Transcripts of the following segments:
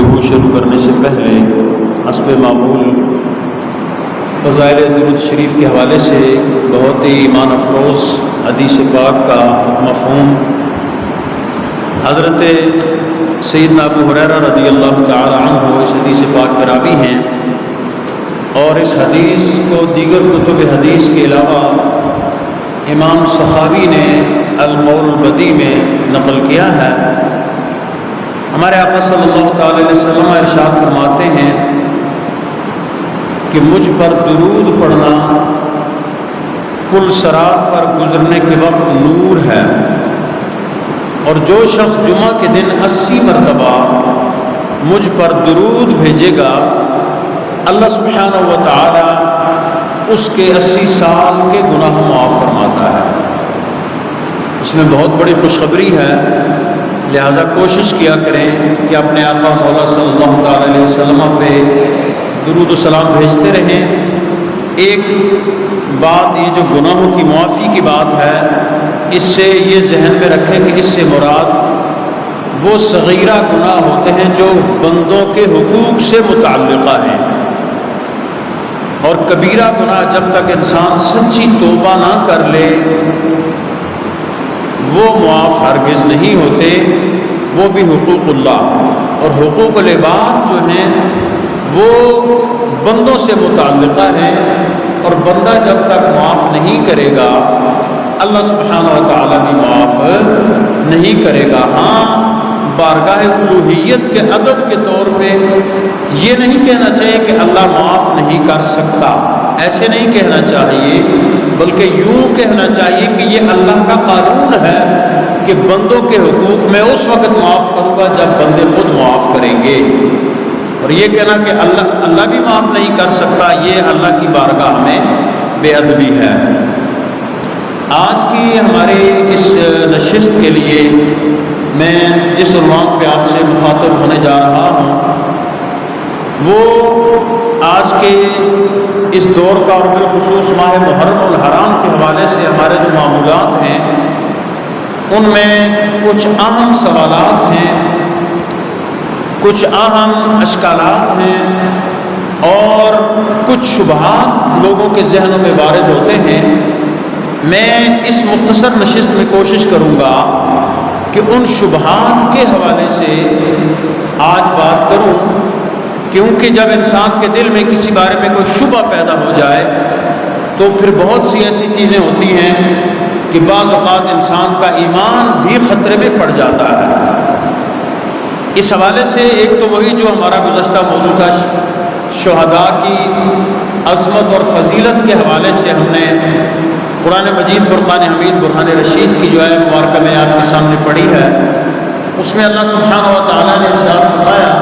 گفتگو شروع کرنے سے پہلے حسب معمول فضائل درود شریف کے حوالے سے بہت ہی ایمان افروز حدیث پاک کا مفہوم حضرت سیدنا ابو ہریرہ رضی اللہ تعالی عنہ اس حدیث پاک کے راوی ہیں، اور اس حدیث کو دیگر کتب حدیث کے علاوہ امام سخاوی نے القول البدیع میں نقل کیا ہے۔ ہمارے آقا صلی اللہ تعالی علیہ وسلم ارشاد فرماتے ہیں کہ مجھ پر درود پڑھنا پل صراط پر گزرنے کے وقت نور ہے، اور جو شخص جمعہ کے دن 80 مرتبہ مجھ پر درود بھیجے گا اللہ سبحانہ و تعالی اس کے 80 سال کے گناہ معاف فرماتا ہے۔ اس میں بہت بڑی خوشخبری ہے، لہذا کوشش کیا کریں کہ اپنے آقا مولا صلی اللہ تعالی علیہ وسلم پہ درود و سلام بھیجتے رہیں۔ ایک بات یہ جو گناہوں کی معافی کی بات ہے، اس سے یہ ذہن میں رکھیں کہ اس سے مراد وہ صغیرہ گناہ ہوتے ہیں جو بندوں کے حقوق سے متعلقہ ہیں، اور کبیرہ گناہ جب تک انسان سچی توبہ نہ کر لے وہ معاف ہرگز نہیں ہوتے، وہ بھی حقوق اللہ اور حقوق العباد جو ہیں وہ بندوں سے متعلقہ ہیں، اور بندہ جب تک معاف نہیں کرے گا اللہ سبحانہ و تعالیٰ بھی معاف نہیں کرے گا۔ ہاں، بارگاہ الوہیت کے ادب کے طور پہ یہ نہیں کہنا چاہیے کہ اللہ معاف نہیں کر سکتا، ایسے نہیں کہنا چاہیے، بلکہ یوں کہنا چاہیے کہ یہ اللہ کا قانون ہے کہ بندوں کے حقوق میں اس وقت معاف کروں گا جب بندے خود معاف کریں گے، اور یہ کہنا کہ اللہ بھی معاف نہیں کر سکتا، یہ اللہ کی بارگاہ میں بے ادبی ہے۔ آج کی ہماری اس نشست کے لیے میں جس عنوان پہ آپ سے مخاطب ہونے جا رہا ہوں وہ آج کے اس دور کا، اور بالخصوص ماہ محرم الحرام کے حوالے سے ہمارے جو معمولات ہیں ان میں کچھ اہم سوالات ہیں، کچھ اہم اشکالات ہیں، اور کچھ شبہات لوگوں کے ذہنوں میں وارد ہوتے ہیں۔ میں اس مختصر نشست میں کوشش کروں گا کہ ان شبہات کے حوالے سے آج بات کروں، کیونکہ جب انسان کے دل میں کسی بارے میں کوئی شبہ پیدا ہو جائے تو پھر بہت سی ایسی چیزیں ہوتی ہیں کہ بعض اوقات انسان کا ایمان بھی خطرے میں پڑ جاتا ہے۔ اس حوالے سے ایک تو وہی جو ہمارا گزشتہ موضوع تھا، شہداء کی عظمت اور فضیلت کے حوالے سے ہم نے قرآن مجید فرقان حمید برہان رشید کی جو ہے مبارکہ میں نے آپ کے سامنے پڑھی ہے، اس میں اللہ سبحانہ و تعالیٰ نے ارشاد فرمایا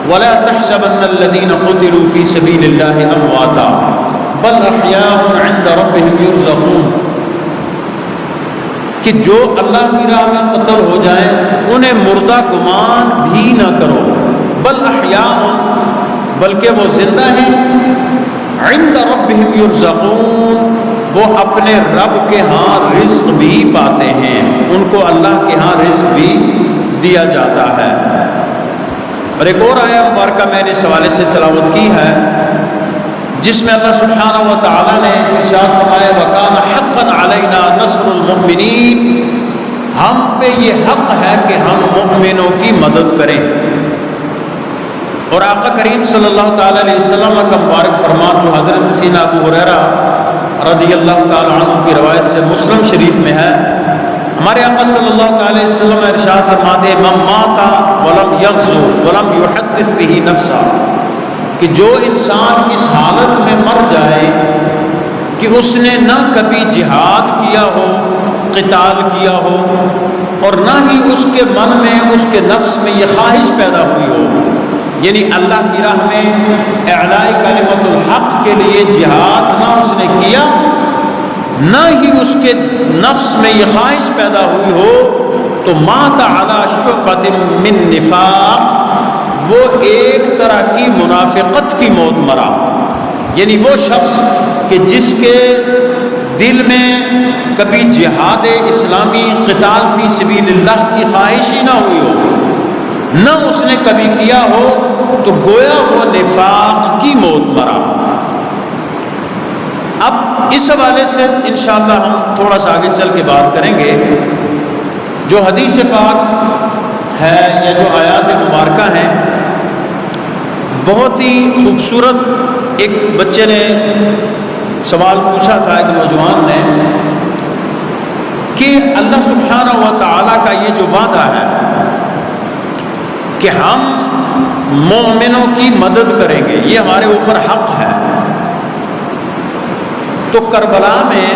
وَلَا تَحْسَبَنَّ الَّذِينَ قُتِلُوا فِي سَبِيلِ اللَّهِ أَمْوَاتًا بَلْ أَحْيَاءٌ عِندَ رَبِّهِمْ يُرْزَقُونَ، کہ جو اللہ کی راہ میں قتل ہو جائیں انہیں مردہ گمان بھی نہ کرو، بل احیاء، بلکہ وہ زندہ ہیں، عند ربهم يرزقون، وہ اپنے رب کے ہاں رزق بھی پاتے ہیں، ان کو اللہ کے ہاں رزق بھی دیا جاتا ہے۔ اور ایک اور آیہ مبارکہ میں نے اس حوالے سے تلاوت کی ہے جس میں اللہ سبحانہ و تعالیٰ نے ارشاد فرمایا وَكَانَ حَقًّا عَلَيْنَا نَصْرُ الْمُؤْمِنِينَ، ہم پہ یہ حق ہے کہ ہم مؤمنوں کی مدد کریں۔ اور آقا کریم صلی اللہ تعالی علیہ وسلم کا مبارک فرمان جو حضرت سیدنا ابو ہریرہ رضی اللہ تعالی عنہ کی روایت سے مسلم شریف میں ہے، ہمارے آقا صلی اللہ تعالی علیہ وسلم ارشاد فرماتے ہیں من مات ولم یغزو ولم یحدث به نفسا، کہ جو انسان اس حالت میں مر جائے کہ اس نے نہ کبھی جہاد کیا ہو، قتال کیا ہو، اور نہ ہی اس کے من میں، اس کے نفس میں یہ خواہش پیدا ہوئی ہو، یعنی اللہ کی راہ میں اعلاء کلمت الحق کے لیے جہاد نہ اس نے کیا، نہ ہی اس کے نفس میں یہ خواہش پیدا ہوئی ہو، تو مات علی شعبۃ من نفاق، وہ ایک طرح کی منافقت کی موت مرا، یعنی وہ شخص کہ جس کے دل میں کبھی جہاد اسلامی قتال فی سبیل اللہ کی خواہش ہی نہ ہوئی ہو، نہ اس نے کبھی کیا ہو تو گویا وہ نفاق کی موت مرا۔ اب اس حوالے سے انشاءاللہ ہم تھوڑا سا آگے چل کے بات کریں گے۔ جو حدیث پاک ہے یا جو آیات مبارکہ ہیں، بہت ہی خوبصورت، ایک بچے نے سوال پوچھا تھا، ایک نوجوان نے، کہ اللہ سبحانہ و تعالیٰ کا یہ جو وعدہ ہے کہ ہم مومنوں کی مدد کریں گے، یہ ہمارے اوپر حق ہے۔ تو کربلا میں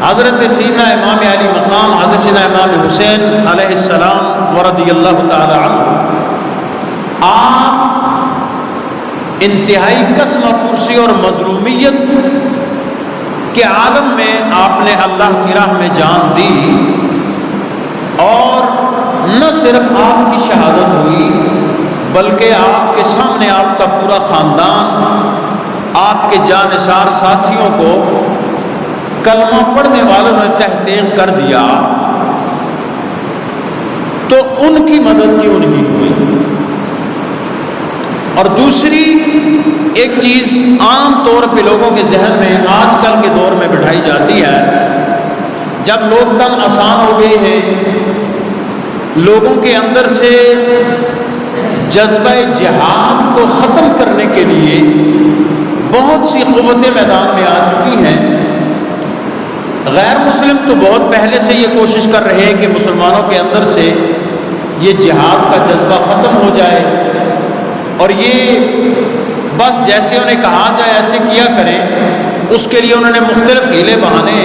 حضرت سیدنا امام علی مقام حضرت سیدنا امام حسین علیہ السلام ورضی اللہ تعالی عنہ، آپ انتہائی قسم پرسی اور مظلومیت کے عالم میں آپ نے اللہ کی راہ میں جان دی، اور نہ صرف آپ کی شہادت ہوئی بلکہ آپ کے سامنے آپ کا پورا خاندان، آپ کے جانثار ساتھیوں کو کلمہ پڑھنے والوں نے تحقیق کر دیا، تو ان کی مدد کیوں نہیں ہوئی؟ اور دوسری ایک چیز عام طور پہ لوگوں کے ذہن میں آج کل کے دور میں بٹھائی جاتی ہے، جب لوگ تن آسان ہو گئے ہیں، لوگوں کے اندر سے جذبہ جہاد کو ختم کرنے کے لیے بہت سی قوتیں میدان میں آ چکی ہیں۔ غیر مسلم تو بہت پہلے سے یہ کوشش کر رہے ہیں کہ مسلمانوں کے اندر سے یہ جہاد کا جذبہ ختم ہو جائے، اور یہ بس جیسے انہیں کہا جائے ایسے کیا کریں۔ اس کے لیے انہوں نے مختلف ہیلے بہانے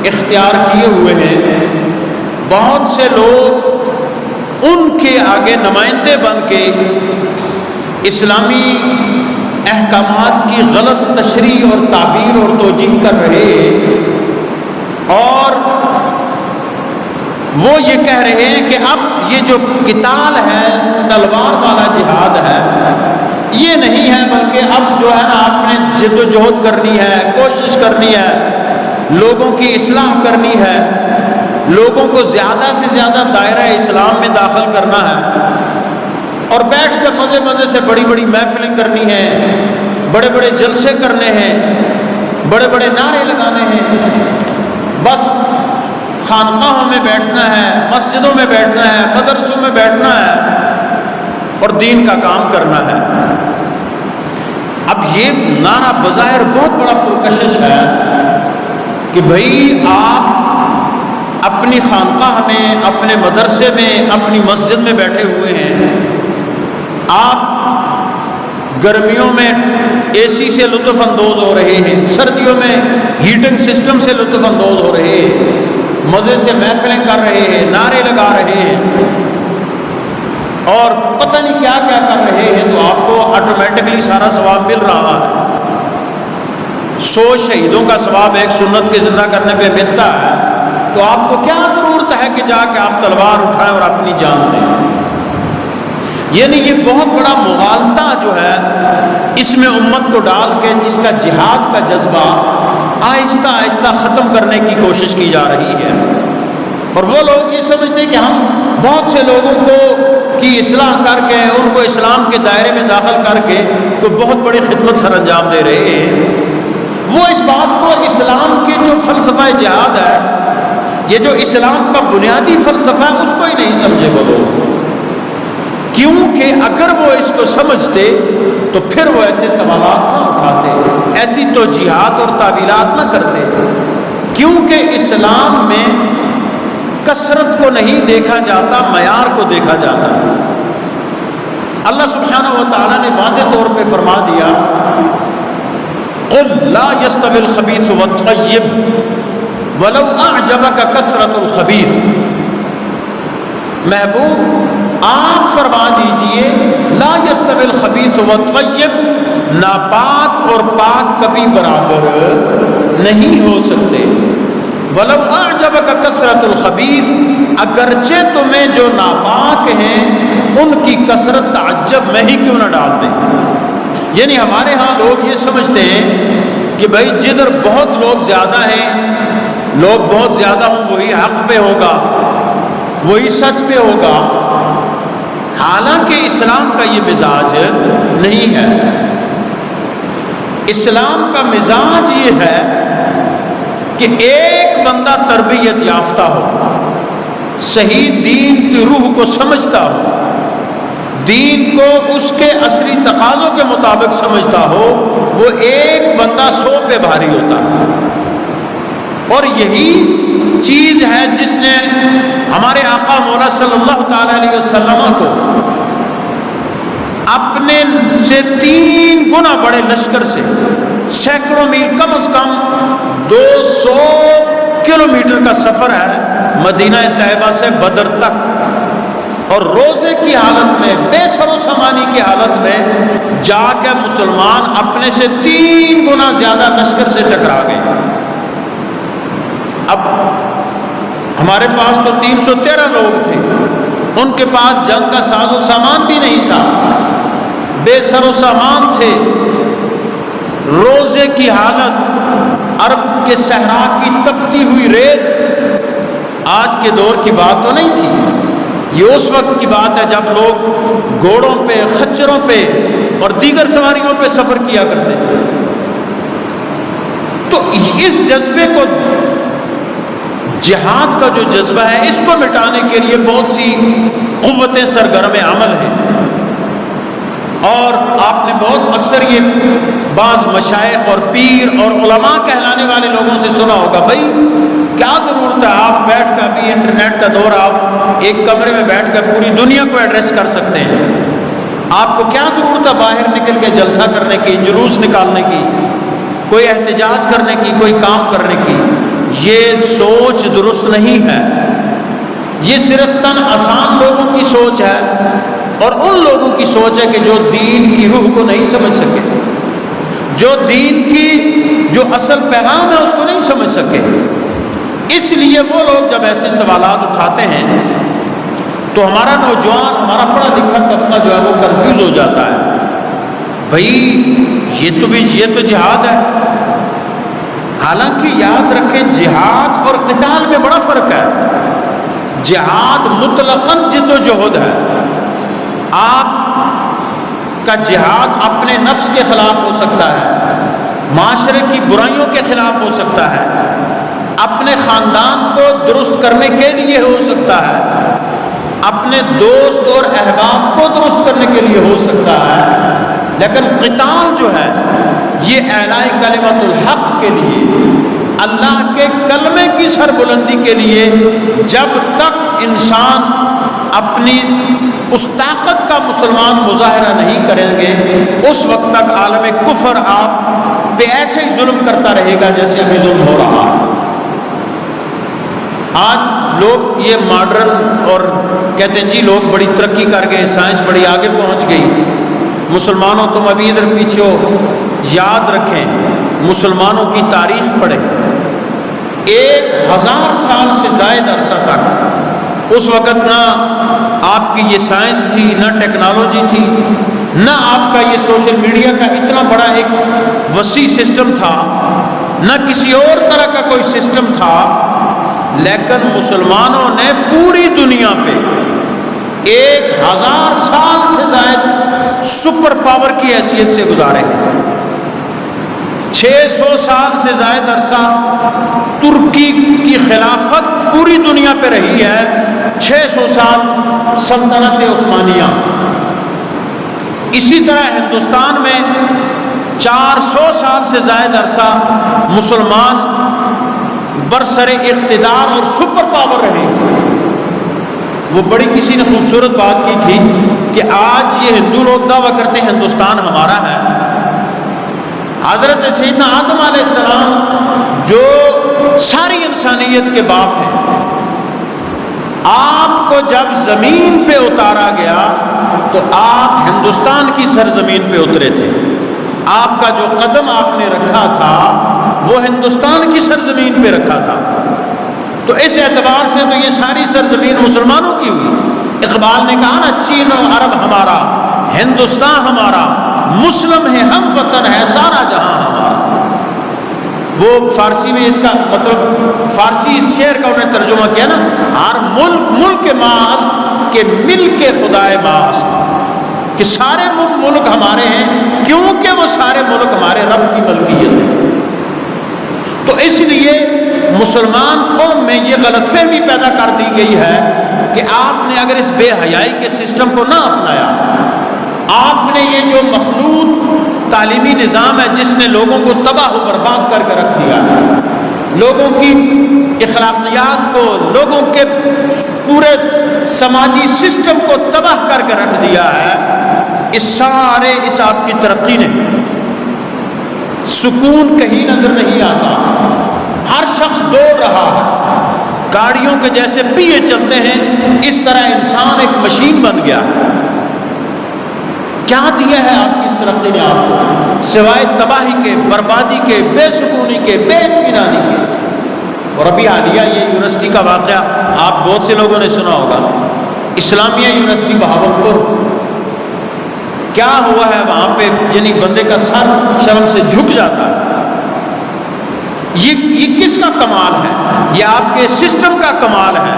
اختیار کیے ہوئے ہیں۔ بہت سے لوگ ان کے آگے نمائندے بن کے اسلامی احکامات کی غلط تشریح اور تعبیر اور توجیہ کر رہے ہیں، اور وہ یہ کہہ رہے ہیں کہ اب یہ جو قتال ہے، تلوار والا جہاد ہے، یہ نہیں ہے، بلکہ اب جو ہے نا آپ نے جد و جہد کرنی ہے، کوشش کرنی ہے، لوگوں کی اصلاح کرنی ہے، لوگوں کو زیادہ سے زیادہ دائرہ اسلام میں داخل کرنا ہے، اور بیٹھ کر مزے مزے سے بڑی بڑی محفلیں کرنی ہیں، بڑے بڑے جلسے کرنے ہیں، بڑے بڑے نعرے لگانے ہیں، بس خانقاہوں میں بیٹھنا ہے، مسجدوں میں بیٹھنا ہے، مدرسوں میں بیٹھنا ہے، اور دین کا کام کرنا ہے۔ اب یہ نعرہ بظاہر بہت بڑا پرکشش ہے کہ بھئی آپ اپنی خانقاہ میں، اپنے مدرسے میں، اپنی مسجد میں بیٹھے ہوئے ہیں، آپ گرمیوں میں اے سی سے لطف اندوز ہو رہے ہیں، سردیوں میں ہیٹنگ سسٹم سے لطف اندوز ہو رہے ہیں، مزے سے محفلیں کر رہے ہیں، نعرے لگا رہے ہیں، اور پتہ نہیں کیا کیا کر رہے ہیں، تو آپ کو آٹومیٹکلی سارا ثواب مل رہا ہے۔ 100 شہیدوں کا ثواب ایک سنت کے زندہ کرنے پہ ملتا ہے، تو آپ کو کیا ضرورت ہے کہ جا کے آپ تلوار اٹھائیں اور اپنی جان دیں؟ یعنی یہ بہت بڑا مغالطہ جو ہے اس میں امت کو ڈال کے اس کا جہاد کا جذبہ آہستہ آہستہ ختم کرنے کی کوشش کی جا رہی ہے۔ اور وہ لوگ یہ سمجھتے ہیں کہ ہم بہت سے لوگوں کو کی اصلاح کر کے، ان کو اسلام کے دائرے میں داخل کر کے کوئی بہت بڑی خدمت سر انجام دے رہے ہیں۔ وہ اس بات کو اسلام کے جو فلسفہ جہاد ہے، یہ جو اسلام کا بنیادی فلسفہ ہے، اس کو ہی نہیں سمجھے وہ لوگ، کیونکہ اگر وہ اس کو سمجھتے تو پھر وہ ایسے سوالات نہ اٹھاتے، ایسی توجیہات اور تعویلات نہ کرتے، کیونکہ اسلام میں کثرت کو نہیں دیکھا جاتا، معیار کو دیکھا جاتا ہے۔ اللہ سبحانہ و تعالیٰ نے واضح طور پہ فرما دیا، قُلْ لَا يَسْتَوِي الْخَبِيثُ وَالطَّيِّبُ وَلَوْ أَعْجَبَكَ كَثْرَةُ الْخَبِيثِ۔ محبوب آپ فرما دیجئے، لا يَسْتَوِي الْخَبِيثُ وَالطَّيِّبُ، ناپاک اور پاک کبھی برابر نہیں ہو سکتے۔ وَلَوْ أَعْجَبَكَ كَثْرَةُ الْخَبِيثِ، اگرچہ تمہیں جو ناپاک ہیں ان کی کثرت تعجب میں ہی کیوں نہ ڈال دیں۔ یعنی ہمارے ہاں لوگ یہ سمجھتے ہیں کہ بھائی جدھر بہت لوگ زیادہ ہیں، لوگ بہت زیادہ ہوں، وہی حق پہ ہوگا، وہی سچ پہ ہوگا، حالانکہ اسلام کا یہ مزاج نہیں ہے۔ اسلام کا مزاج یہ ہے کہ ایک بندہ تربیت یافتہ ہو، صحیح دین کی روح کو سمجھتا ہو، دین کو اس کے عصری تقاضوں کے مطابق سمجھتا ہو، وہ ایک بندہ 100 پہ بھاری ہوتا ہے۔ اور یہی چیز ہے جس نے ہمارے آقا مولا صلی اللہ تعالی علیہ وسلم کو اپنے سے 3 گنا بڑے لشکر سے سینکڑوں میل، کم از کم 200 کلومیٹر کا سفر ہے مدینہ طیبہ سے بدر تک، اور روزے کی حالت میں، بے سر و سامانی کی حالت میں جا کے مسلمان اپنے سے 3 گنا زیادہ لشکر سے ٹکرا گئے۔ اب ہمارے پاس تو 313 لوگ تھے، ان کے پاس جنگ کا ساز و سامان بھی نہیں تھا، بے سر و سامان تھے، روزے کی حالت، عرب کے صحرا کی تپتی ہوئی ریت، آج کے دور کی بات تو نہیں تھی، یہ اس وقت کی بات ہے جب لوگ گھوڑوں پہ، خچروں پہ اور دیگر سواریوں پہ سفر کیا کرتے تھے۔ تو اس جذبے کو، جہاد کا جو جذبہ ہے، اس کو مٹانے کے لیے بہت سی قوتیں سرگرم عمل ہیں، اور آپ نے بہت اکثر یہ بعض مشائخ اور پیر اور علماء کہلانے والے لوگوں سے سنا ہوگا، بھائی کیا ضرورت ہے، آپ بیٹھ کر، ابھی انٹرنیٹ کا دور، آپ ایک کمرے میں بیٹھ کر پوری دنیا کو ایڈریس کر سکتے ہیں، آپ کو کیا ضرورت ہے باہر نکل کے جلسہ کرنے کی، جلوس نکالنے کی، کوئی احتجاج کرنے کی، کوئی کام کرنے کی۔ یہ سوچ درست نہیں ہے، یہ صرف تن آسان لوگوں کی سوچ ہے، اور ان لوگوں کی سوچ ہے کہ جو دین کی روح کو نہیں سمجھ سکے، جو دین کی جو اصل پیغام ہے اس کو نہیں سمجھ سکے۔ اس لیے وہ لوگ جب ایسے سوالات اٹھاتے ہیں تو ہمارا نوجوان، ہمارا پڑھا لکھا طبقہ جو ہے وہ کنفیوز ہو جاتا ہے، بھائی یہ تو جہاد ہے۔ حالانکہ یاد رکھیں، جہاد اور قتال میں بڑا فرق ہے۔ جہاد مطلقاً جد و جہد ہے، آپ کا جہاد اپنے نفس کے خلاف ہو سکتا ہے، معاشرے کی برائیوں کے خلاف ہو سکتا ہے، اپنے خاندان کو درست کرنے کے لیے ہو سکتا ہے، اپنے دوست اور احباب کو درست کرنے کے لیے ہو سکتا ہے، لیکن قتال جو ہے یہ اعلاء کلمت الحق کے لیے، اللہ کے کلمے کی سربلندی کے لیے، جب تک انسان اپنی اس طاقت کا مسلمان مظاہرہ نہیں کریں گے، اس وقت تک عالم کفر آپ پہ ایسے ہی ظلم کرتا رہے گا جیسے ابھی ظلم ہو رہا ہے۔ آج لوگ یہ ماڈرن اور کہتے ہیں جی لوگ بڑی ترقی کر گئے، سائنس بڑی آگے پہنچ گئی، مسلمانوں تم ابھی ادھر پیچھے ہو۔ یاد رکھیں، مسلمانوں کی تاریخ پڑھیں، 1000 سال سے زائد عرصہ تک، اس وقت نہ آپ کی یہ سائنس تھی، نہ ٹیکنالوجی تھی، نہ آپ کا یہ سوشل میڈیا کا اتنا بڑا ایک وسیع سسٹم تھا، نہ کسی اور طرح کا کوئی سسٹم تھا، لیکن مسلمانوں نے پوری دنیا پہ 1000 سال سے زائد سپر پاور کی حیثیت سے گزارے ہیں۔ 600 سال سے زائد عرصہ ترکی کی خلافت پوری دنیا پہ رہی ہے، 600 سال سلطنت عثمانیہ۔ اسی طرح ہندوستان میں 400 سال سے زائد عرصہ مسلمان برسر اقتدار اور سپر پاور رہے۔ وہ بڑی کسی نے خوبصورت بات کی تھی کہ آج یہ ہندو لوگ دعویٰ کرتے ہیں ہندوستان ہمارا ہے، حضرت سیدنا آدم علیہ السلام جو ساری انسانیت کے باپ ہیں، آپ کو جب زمین پہ اتارا گیا تو آپ ہندوستان کی سرزمین پہ اترے تھے، آپ کا جو قدم آپ نے رکھا تھا وہ ہندوستان کی سرزمین پہ رکھا تھا۔ تو اس اعتبار سے تو یہ ساری سرزمین مسلمانوں کی ہوئی۔ اقبال نے کہا نا، چین و عرب ہمارا، ہندوستان ہمارا، مسلم ہے ہم وطن ہے سارا جہاں ہمارا۔ وہ فارسی میں اس کا مطلب، فارسی اس شعر کا انہیں ترجمہ کیا نا، ہر ملک ملک کے ماست کہ مل کے خدائے ماست، کہ سارے ملک ہمارے ہیں کیونکہ وہ سارے ملک ہمارے رب کی ملکیت ہے۔ تو اس لیے مسلمان قوم میں یہ غلط فہمی پیدا کر دی گئی ہے کہ آپ نے اگر اس بے حیائی کے سسٹم کو نہ اپنایا، آپ نے یہ جو مخلوط تعلیمی نظام ہے جس نے لوگوں کو تباہ و برباد کر کے رکھ دیا، لوگوں کی اخلاقیات کو، لوگوں کے پورے سماجی سسٹم کو تباہ کر کے رکھ دیا ہے، اس آپ کی ترقی نے سکون کہیں نظر نہیں آتا، ہر شخص دوڑ رہا ہے، گاڑیوں کے جیسے پہیے چلتے ہیں اس طرح انسان ایک مشین بن گیا۔ کیا دیا ہے آپ کی اس ترقی نے آپ کو سوائے تباہی کے، بربادی کے، بے سکونی کے، بے اطمینانی کے؟ اور ابھی حالیہ یہ یونیورسٹی کا واقعہ آپ بہت سے لوگوں نے سنا ہوگا، اسلامیہ یونیورسٹی بہاولپور، کیا ہوا ہے وہاں پہ، یعنی بندے کا سر شرم سے جھک جاتا ہے۔ یہ کس کا کمال ہے؟ یہ آپ کے سسٹم کا کمال ہے۔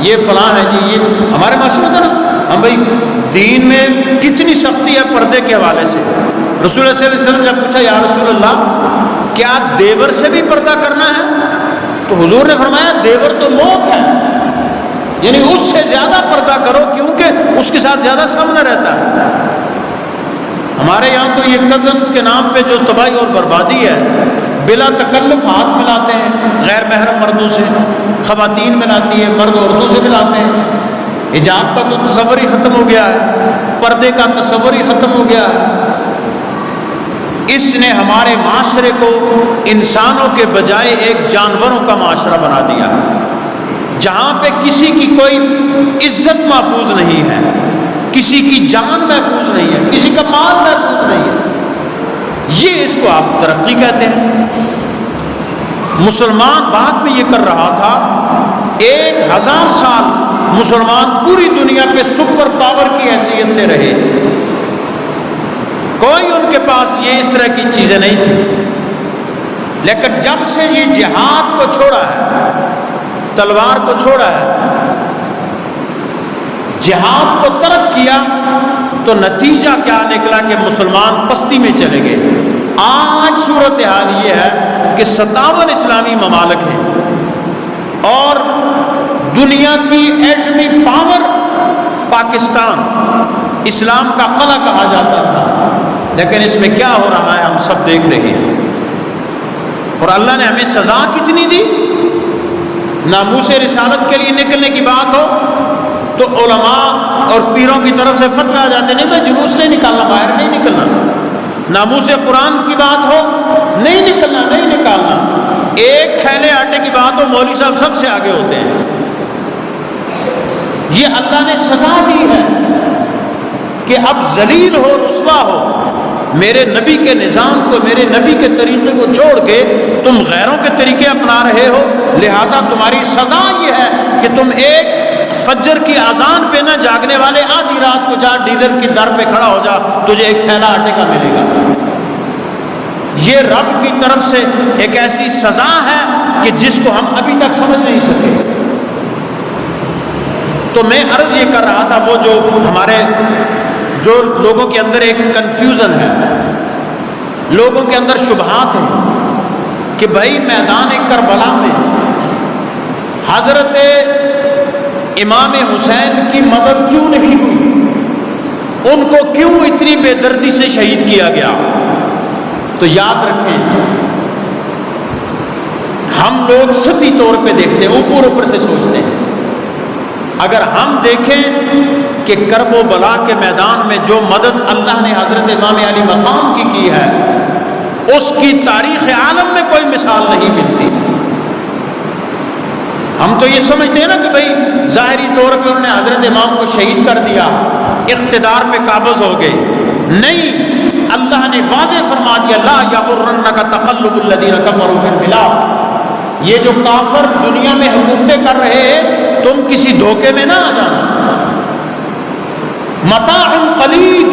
یہ فلاں ہے جی، یہ ہمارے معاشرے میں تھا نا، ہم بھائی دین میں کتنی سختی ہے پردے کے حوالے سے۔ رسول اللہ صلی اللہ علیہ وسلم جب پوچھا یا رسول اللہ کیا دیور سے بھی پردہ کرنا ہے، تو حضور نے فرمایا دیور تو موت ہے، یعنی اس سے زیادہ پردہ کرو کیونکہ اس کے ساتھ زیادہ سامنا رہتا ہے۔ ہمارے یہاں تو یہ کزنز کے نام پہ جو تباہی اور بربادی ہے، بلا تکلف ہاتھ ملاتے ہیں غیر محرم مردوں سے، خواتین ملاتی ہے، مرد عورتوں سے ملاتے ہیں، حجاب کا تو تصور ہی ختم ہو گیا ہے، پردے کا تصور ہی ختم ہو گیا ہے۔ اس نے ہمارے معاشرے کو انسانوں کے بجائے ایک جانوروں کا معاشرہ بنا دیا ہے، جہاں پہ کسی کی کوئی عزت محفوظ نہیں ہے، کسی کی جان محفوظ نہیں ہے، کسی کا مال محفوظ نہیں ہے۔ یہ اس کو آپ ترقی کہتے ہیں؟ مسلمان بعد میں یہ کر رہا تھا، 1000 سال مسلمان پوری دنیا پہ سپر پاور کی حیثیت سے رہے، کوئی ان کے پاس یہ اس طرح کی چیزیں نہیں تھی، لیکن جب سے یہ جہاد کو چھوڑا ہے، تلوار کو چھوڑا ہے، جہاد کو ترک کیا، تو نتیجہ کیا نکلا کہ مسلمان پستی میں چلے گئے۔ آج صورتحال یہ ہے کہ 57 اسلامی ممالک ہیں اور دنیا کی ایٹمی پاور پاکستان اسلام کا قلعہ کہا جاتا تھا، لیکن اس میں کیا ہو رہا ہے ہم سب دیکھ رہے ہیں۔ اور اللہ نے ہمیں سزا کتنی دی۔ ناموس رسالت کے لیے نکلنے کی بات ہو تو علماء اور پیروں کی طرف سے فتوی آ جاتے، نہیں بھائی جلوس نہیں نکالنا، باہر نہیں نکلنا۔ ناموس قرآن کی بات ہو، نہیں نکلنا، نہیں نکالنا۔ ایک تھیلے آٹے کی بات ہو، مولوی صاحب سب سے آگے ہوتے ہیں۔ یہ اللہ نے سزا دی ہے کہ اب ذلیل ہو، رسوا ہو، میرے نبی کے نظام کو، میرے نبی کے طریقے کو چھوڑ کے تم غیروں کے طریقے اپنا رہے ہو، لہٰذا تمہاری سزا یہ ہے کہ تم ایک فجر کی اذان پہ نہ جاگنے والے آدھی رات کو جا ڈیلر کی در پہ کھڑا ہو جا، تجھے ایک تھیلا آٹے کا ملے گا۔ یہ رب کی طرف سے ایک ایسی سزا ہے کہ جس کو ہم ابھی تک سمجھ نہیں سکے۔ تو میں عرض یہ کر رہا تھا، وہ جو ہمارے جو لوگوں کے اندر ایک کنفیوژن ہے، لوگوں کے اندر شبہات ہیں کہ بھائی میدان کربلا میں حضرت امام حسین کی مدد کیوں نہیں ہوئی، ان کو کیوں اتنی بے دردی سے شہید کیا گیا؟ تو یاد رکھیں، ہم لوگ سطحی طور پہ دیکھتے ہیں، اوپر سے سوچتے ہیں۔ اگر ہم دیکھیں کہ کرب و بلا کے میدان میں جو مدد اللہ نے حضرت امام علی مقام کی ہے، اس کی تاریخ عالم میں کوئی مثال نہیں ملتی۔ ہم تو یہ سمجھتے ہیں نا کہ بھائی ظاہری طور پہ انہوں نے حضرت امام کو شہید کر دیا، اقتدار پہ قابض ہو گئے۔ نہیں، اللہ نے واضح فرما دیا، لا یغرنک تقلب الذین کفروا فی البلاد، یہ جو کافر دنیا میں حکومتیں کر رہے ہیں، تم کسی دھوکے میں نہ آ جانا۔ متاع قلیل،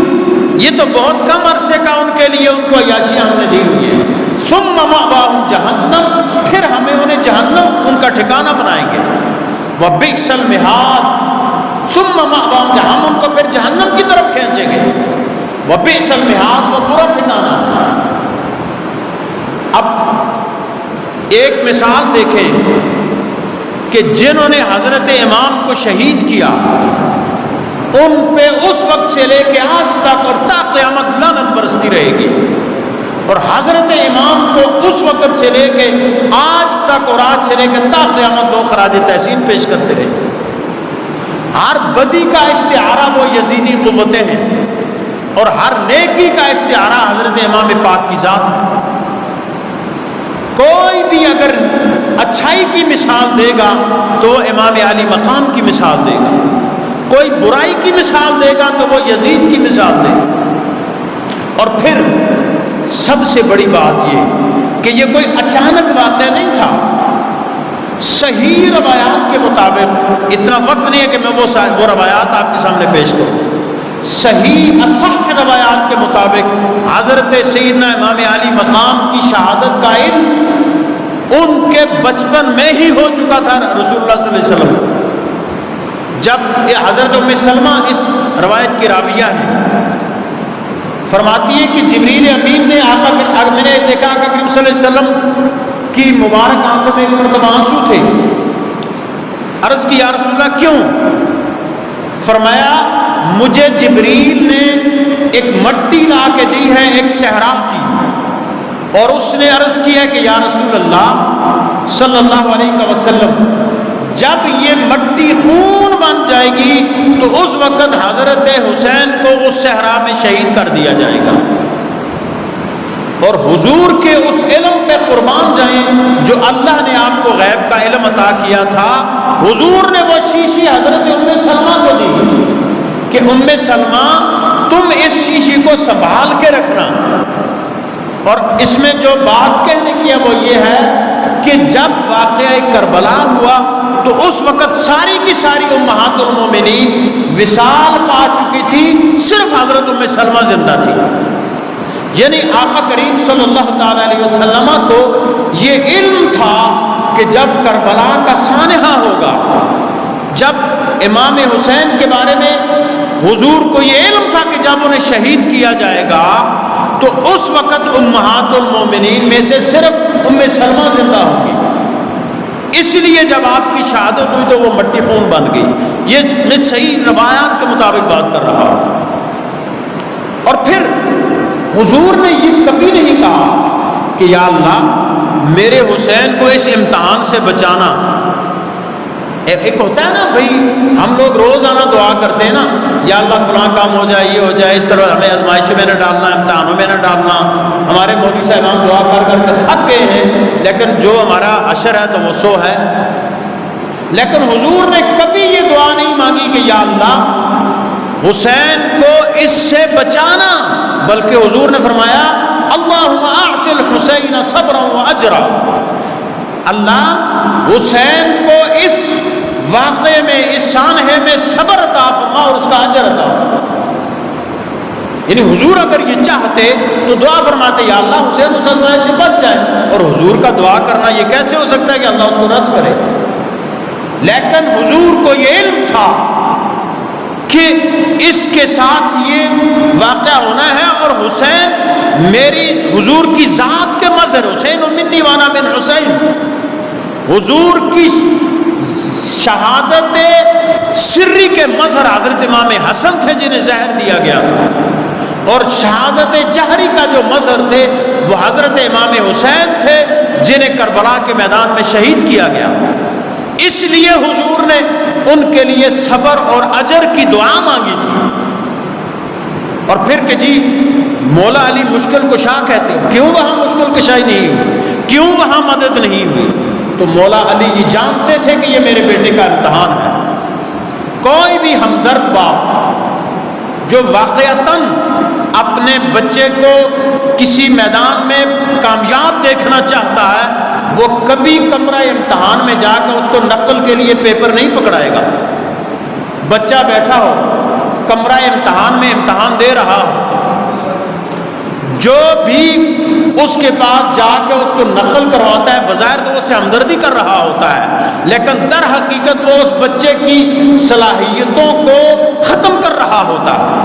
یہ تو بہت کم عرصے کا ان کے لیے ان کو عیاشیاں ہم نے دی ہوئی ہے۔ ثم مأواہم جہنم، پھر ہمیں انہیں جہنم ان کا ٹھکانہ بنائیں گے۔ وبئس المہاد، ثم مأواہم جہنم، ہم ان کو پھر جہنم کی طرف کھینچیں گے، وبئس المہاد، وہ برا ٹھکانہ۔ اب ایک مثال دیکھیں کہ جنہوں نے حضرت امام کو شہید کیا ان پہ اس وقت سے لے کے آج تک اور تا قیامت لعنت برستی رہے گی، اور حضرت امام کو اس وقت سے لے کے آج تک اور آج سے لے کے تا قیامت لوگ خراج تحسین پیش کرتے رہے۔ ہر بدی کا استعارہ وہ یزیدی قوتیں ہیں، اور ہر نیکی کا استعارہ حضرت امام پاک کی ذات ہے۔ کوئی بھی اگر اچھائی کی مثال دے گا تو وہ امام علی مقام کی مثال دے گا، کوئی برائی کی مثال دے گا تو وہ یزید کی مثال دے گا۔ اور پھر سب سے بڑی بات یہ کہ یہ کوئی اچانک واقعہ نہیں تھا، صحیح روایات کے مطابق، اتنا وقت نہیں ہے کہ میں وہ روایات آپ کے سامنے پیش کروں، صحیح اصح روایات کے مطابق حضرت سیدنا امام علی مقام کی شہادت کا علم ان کے بچپن میں ہی ہو چکا تھا۔ رسول اللہ صلی اللہ علیہ وسلم جب حضرت ام سلمہ اس روایت کی راویہ ہیں، فرماتی ہے کہ جبریل امین نے میں نے دیکھا آقا کریم صلی اللہ علیہ وسلم کی مبارک آنکھوں میں ایک مرتبہ آنسو تھے، عرض کی یا رسول اللہ کیوں؟ فرمایا مجھے جبریل نے ایک مٹی لا کے دی ہے ایک صحرا کی، اور اس نے عرض کیا کہ یا رسول اللہ صلی اللہ علیہ وسلم جب یہ مٹی خون بن جائے گی تو اس وقت حضرت حسین کو اس صحرا میں شہید کر دیا جائے گا، اور حضور کے اس علم پہ قربان جائیں جو اللہ نے آپ کو غیب کا علم عطا کیا تھا۔ حضور نے وہ شیشی حضرت ام سلمہ کو دی کہ ام سلمہ تم اس شیشی کو سنبھال کے رکھنا، اور اس میں جو بات کہنے کی ہے وہ یہ ہے کہ جب واقعہ کربلا ہوا تو اس وقت ساری کی ساری امہات المومنین وصال پا چکی تھی، صرف حضرت ام سلمہ زندہ تھی۔ یعنی آقا کریم صلی اللہ تعالی علیہ وسلم کو یہ علم تھا کہ جب کربلا کا سانحہ ہوگا، جب امام حسین کے بارے میں حضور کو یہ علم تھا کہ جب انہیں شہید کیا جائے گا تو اس وقت امہات المومنین میں سے صرف ام سلمہ زندہ ہوں گی، اس لیے جب آپ کی شہادت ہوئی تو وہ مٹی خون بن گئی۔ یہ میں صحیح روایات کے مطابق بات کر رہا ہوں۔ اور پھر حضور نے یہ کبھی نہیں کہا کہ یا اللہ میرے حسین کو اس امتحان سے بچانا۔ ایک ہوتا ہے نا بھائی، ہم لوگ روزانہ دعا کرتے ہیں نا، یا اللہ فلاں کام ہو جائے، یہ ہو جائے، اس طرح ہمیں آزمائشوں میں نہ ڈالنا، امتحانوں میں نہ ڈالنا۔ ہمارے مولوی صاحبان دعا کر کر کے تھک گئے ہیں، لیکن جو ہمارا عشر ہے تو وہ 100 ہے۔ لیکن حضور نے کبھی یہ دعا نہیں مانگی کہ یا اللہ حسین کو اس سے بچانا، بلکہ حضور نے فرمایا اللہم اعط الحسین صبرا و اجرا، اللہ حسین کو اس واقعے میں، اس سانحے میں صبر عطا فرما اور اس کا اجر عطا فرما۔ یعنی حضور اگر یہ چاہتے تو دعا فرماتے یا اللہ حسین اس آزمائش سے بچ جائے، اور حضور کا دعا کرنا یہ کیسے ہو سکتا ہے کہ اللہ اس کو رد کرے؟ لیکن حضور کو یہ علم تھا کہ اس کے ساتھ یہ واقعہ ہونا ہے، اور حسین میری حضور کی ذات کے مظہر، حسین منی وانا من حسین، حضور کی شہادت سری کے مظہر حضرت امام حسن تھے جنہیں زہر دیا گیا تھا، اور شہادت جہری کا جو مظہر تھے وہ حضرت امام حسین تھے جنہیں کربلا کے میدان میں شہید کیا گیا۔ اس لیے حضور نے ان کے لیے صبر اور اجر کی دعا مانگی تھی۔ اور پھر کہ جی مولا علی مشکل کشا کہتے ہو، کیوں وہاں مشکل کشائی نہیں ہوئی، کیوں وہاں مدد نہیں ہوئی؟ تو مولا علی یہ جانتے تھے کہ یہ میرے بیٹے کا امتحان ہے۔ کوئی بھی ہمدرد باپ جو واقعتاً اپنے بچے کو کسی میدان میں کامیاب دیکھنا چاہتا ہے، وہ کبھی کمرہ امتحان میں جا کر اس کو نقل کے لیے پیپر نہیں پکڑائے گا۔ بچہ بیٹھا ہو کمرہ امتحان میں امتحان دے رہا ہو، جو بھی اس کے پاس جا کے اس کو نقل کرواتا ہے، بظاہر تو اسے ہمدردی کر رہا ہوتا ہے، لیکن در حقیقت وہ اس بچے کی صلاحیتوں کو ختم کر رہا ہوتا ہے۔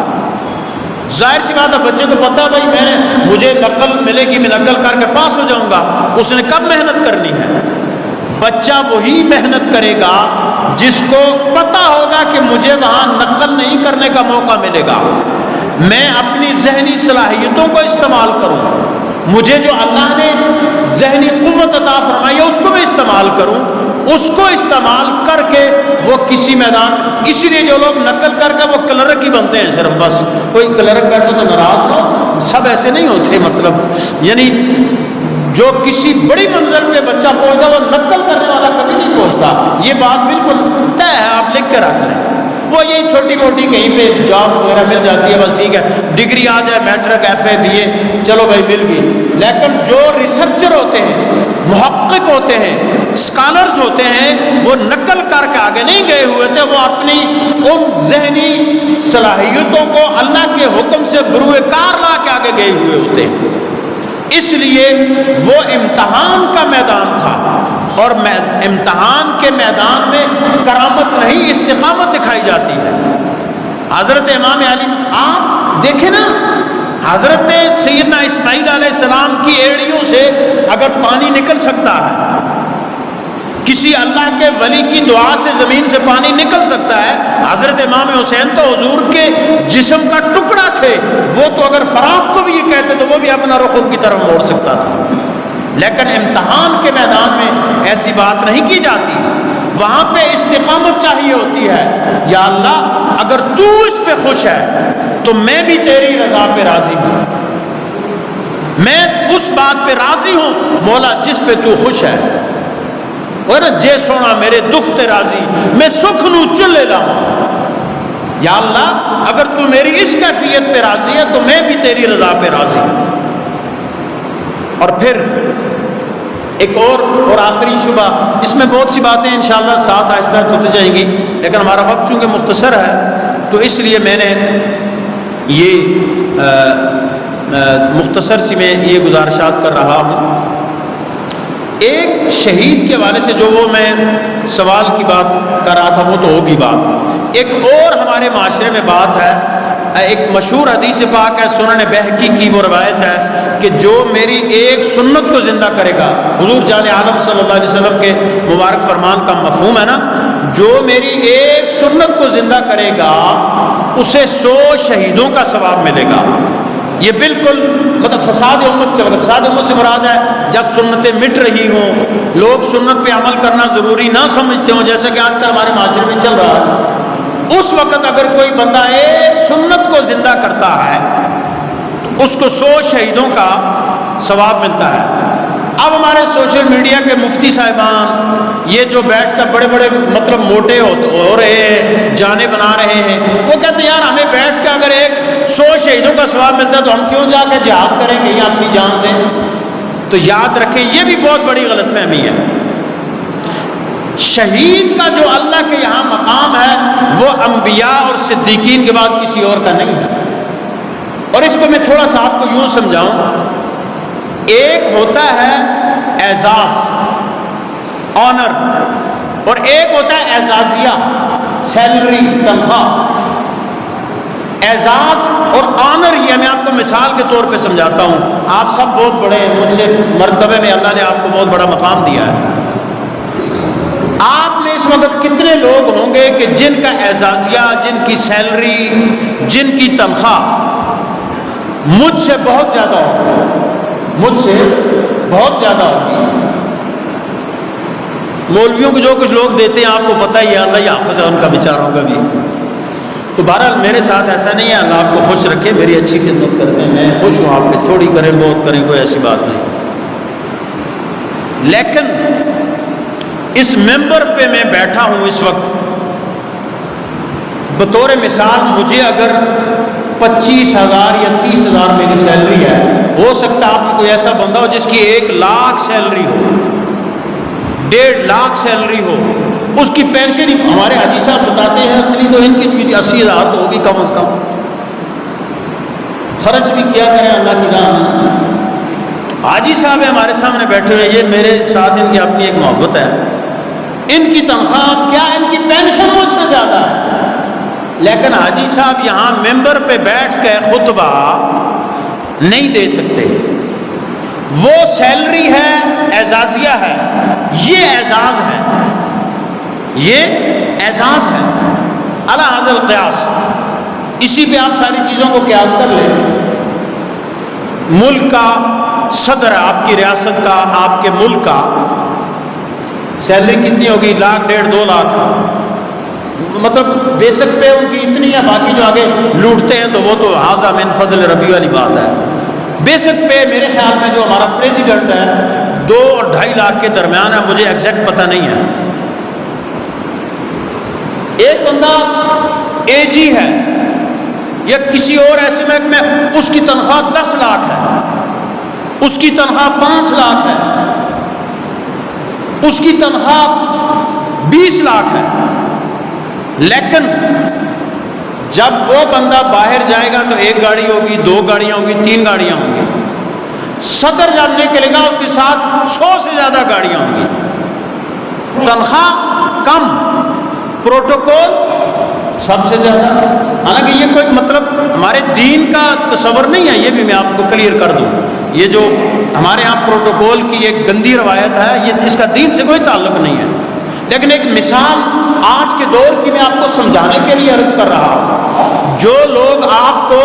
ظاہر سی بات ہے بچے کو پتا بھائی مجھے نقل ملے گی، میں نقل کر کے پاس ہو جاؤں گا، اس نے کب محنت کرنی ہے؟ بچہ وہی محنت کرے گا جس کو پتا ہوگا کہ مجھے وہاں نقل نہیں کرنے کا موقع ملے گا، میں اپنی ذہنی صلاحیتوں کو استعمال کروں، مجھے جو اللہ نے ذہنی قوت عطا فرمائی ہے اس کو میں استعمال کروں، اس کو استعمال کر کے وہ کسی میدان، اسی لیے جو لوگ نقل کر کے وہ کلرک ہی بنتے ہیں صرف، بس کوئی کلرک بیٹھا تو ناراض ہو، سب ایسے نہیں ہوتے، مطلب یعنی جو کسی بڑی منزل پہ بچہ پہنچتا وہ نقل کرنے والا کبھی نہیں پہنچتا، یہ بات بالکل طے ہے، آپ لکھ کے رکھ لیں۔ وہ یہ چھوٹی موٹی کہیں پہ جاب وغیرہ مل جاتی ہے، بس ٹھیک ہے ڈگری آ جائے، میٹرک ایف اے بی اے، چلو بھائی مل گئی، لیکن جو ریسرچر ہوتے ہیں، محقق ہوتے ہیں، اسکالرز ہوتے ہیں، وہ نقل کر کے آگے نہیں گئے ہوئے تھے، وہ اپنی ان ذہنی صلاحیتوں کو اللہ کے حکم سے بروئے کار لا کے آگے گئے ہوئے ہوتے ہیں۔ اس لیے وہ امتحان کا میدان تھا، اور امتحان کے میدان میں کرامت نہیں استقامت دکھائی جاتی ہے۔ حضرت امام علی، آپ دیکھیں نا، حضرت سیدنا اسماعیل علیہ السلام کی ایڑیوں سے اگر پانی نکل سکتا ہے، کسی اللہ کے ولی کی دعا سے زمین سے پانی نکل سکتا ہے، حضرت امام حسین تو حضور کے جسم کا ٹکڑا تھے، وہ تو اگر فراق کو بھی یہ کہتے تو وہ بھی اپنا رخ ان کی طرف موڑ سکتا تھا، لیکن امتحان کے میدان میں ایسی بات نہیں کی جاتی، وہاں پہ استقامت چاہیے ہوتی ہے۔ یا اللہ اگر تو اس پہ خوش ہے تو میں بھی تیری رضا پہ راضی ہوں، میں اس بات پہ راضی ہوں مولا جس پہ تو خوش ہے، اور جے سونا میرے دکھ تے راضی، میں سکھ نو چلے لاؤں۔ یا اللہ اگر تو میری اس کیفیت پہ راضی ہے تو میں بھی تیری رضا پہ راضی ہوں۔ اور پھر ایک اور آخری شبہ، اس میں بہت سی باتیں انشاءاللہ ساتھ آہستہ ہوتی جائیں گی، لیکن ہمارا وقت چونکہ مختصر ہے تو اس لیے میں نے یہ مختصر سی میں یہ گزارشات کر رہا ہوں۔ ایک شہید کے حوالے سے جو وہ میں سوال کی بات کر رہا تھا وہ تو ہوگی بات، ایک اور ہمارے معاشرے میں بات ہے، ایک مشہور حدیث پاک ہے، سنن بہقی کی وہ روایت ہے کہ جو میری ایک سنت کو زندہ کرے گا، حضور جان عالم صلی اللہ علیہ وسلم کے مبارک فرمان کا مفہوم ہے نا، جو میری ایک سنت کو زندہ کرے گا اسے 100 شہیدوں کا ثواب ملے گا۔ یہ بالکل مطلب فساد امت کے وقت، فساد امت سے مراد ہے جب سنتیں مٹ رہی ہوں، لوگ سنت پہ عمل کرنا ضروری نہ سمجھتے ہوں، جیسا کہ آج کل ہمارے معاشرے میں چل رہا ہے، اس وقت اگر کوئی بندہ ایک سنت کو زندہ کرتا ہے تو اس کو 100 شہیدوں کا ثواب ملتا ہے۔ اب ہمارے سوشل میڈیا کے مفتی صاحبان یہ جو بیٹھ کر بڑے بڑے مطلب موٹے ہو رہے ہیں، جانے بنا رہے ہیں، وہ کہتے ہیں یار ہمیں بیٹھ کے اگر 100 شہیدوں کا ثواب ملتا ہے تو ہم کیوں جا کے جہاد کریں گے یا اپنی جان دیں؟ تو یاد رکھیں یہ بھی بہت بڑی غلط فہمی ہے۔ شہید کا جو اللہ کے یہاں مقام ہے وہ انبیاء اور صدیقین کے بعد کسی اور کا نہیں ہے۔ اور اس کو میں تھوڑا سا آپ کو یوں سمجھاؤں، ایک ہوتا ہے اعزاز، آنر، اور ایک ہوتا ہے اعزازیہ، سیلری، تنخواہ۔ اعزاز اور آنر یہ میں آپ کو مثال کے طور پہ سمجھاتا ہوں، آپ سب بہت بڑے ہیں، مجھ سے مرتبے میں اللہ نے آپ کو بہت بڑا مقام دیا ہے۔ آپ میں اس وقت کتنے لوگ ہوں گے کہ جن کا اعزازیہ، جن کی سیلری، جن کی تنخواہ مجھ سے بہت زیادہ ہوگی، مجھ سے بہت زیادہ ہوگی؟ مولویوں کو جو کچھ لوگ دیتے ہیں آپ کو پتہ ہی ہے، اللہ ہی حافظ ہے ان کا بیچاروں کا بھی۔ تو بہرحال میرے ساتھ ایسا نہیں ہے، اللہ آپ کو خوش رکھے، میری اچھی خدمت کرتے ہیں، میں خوش ہوں آپ کے، تھوڑی کریں بہت کریں کوئی ایسی بات نہیں، لیکن اس ممبر پہ میں بیٹھا ہوں اس وقت، بطور مثال مجھے اگر 25,000 یا 30,000 میری سیلری ہے، ہو سکتا ہے آپ میں کوئی ایسا بندہ ہو جس کی 1 لاکھ سیلری ہو، 1.5 لاکھ سیلری ہو، اس کی پینشن ہمارے حاجی صاحب بتاتے ہیں اصلی تو ان کی 80,000 تو ہوگی کم از کم، خرچ بھی کیا کریں اللہ کی راہ میں۔ حاجی صاحب ہمارے سامنے بیٹھے ہوئے، یہ میرے ساتھ ان کی اپنی ایک محبت ہے، ان کی تنخواہ کیا، ان کی پینشن مجھ سے زیادہ ہے، لیکن حاجی صاحب یہاں ممبر پہ بیٹھ کے خطبہ نہیں دے سکتے، وہ سیلری ہے، اعزازیہ ہے، یہ اعزاز ہے، یہ اعزاز ہے علی ھذا القیاس، اسی پہ آپ ساری چیزوں کو قیاس کر لیں۔ ملک کا صدر، آپ کی ریاست کا، آپ کے ملک کا سیلری کتنی ہوگی؟ 1 لاکھ 1.5 2 لاکھ، مطلب بیسک پہ ان کی اتنی ہے، باقی جو آگے لوٹتے ہیں تو وہ تو ھذا من فضل ربی والی بات ہے۔ بیسک پہ میرے خیال میں جو ہمارا پریزیڈنٹ ہے 2 اور 2.5 لاکھ کے درمیان ہے، مجھے ایگزیکٹ پتہ نہیں ہے۔ ایک بندہ اے جی ہے یا کسی اور ایسے محکمے میں، اس کی تنخواہ 10 لاکھ ہے، اس کی تنخواہ 5 لاکھ ہے، اس کی تنخواہ 20 لاکھ ہے، لیکن جب وہ بندہ باہر جائے گا تو 1 گاڑی ہوگی، 2 گاڑیاں ہوگی، 3 گاڑیاں ہوں گی۔ صدر جب نکلے گا اس کے ساتھ 100 سے زیادہ گاڑیاں ہوں گی، تنخواہ کم، پروٹوکول سب سے زیادہ۔ حالانکہ یہ کوئی مطلب ہمارے دین کا تصور نہیں ہے، یہ بھی میں آپ کو کلیئر کر دوں، یہ جو ہمارے ہاں پروٹوکول کی ایک گندی روایت ہے، یہ اس کا دین سے کوئی تعلق نہیں ہے، لیکن ایک مثال آج کے دور کی میں آپ کو سمجھانے کے لیے عرض کر رہا ہوں۔ جو لوگ آپ کو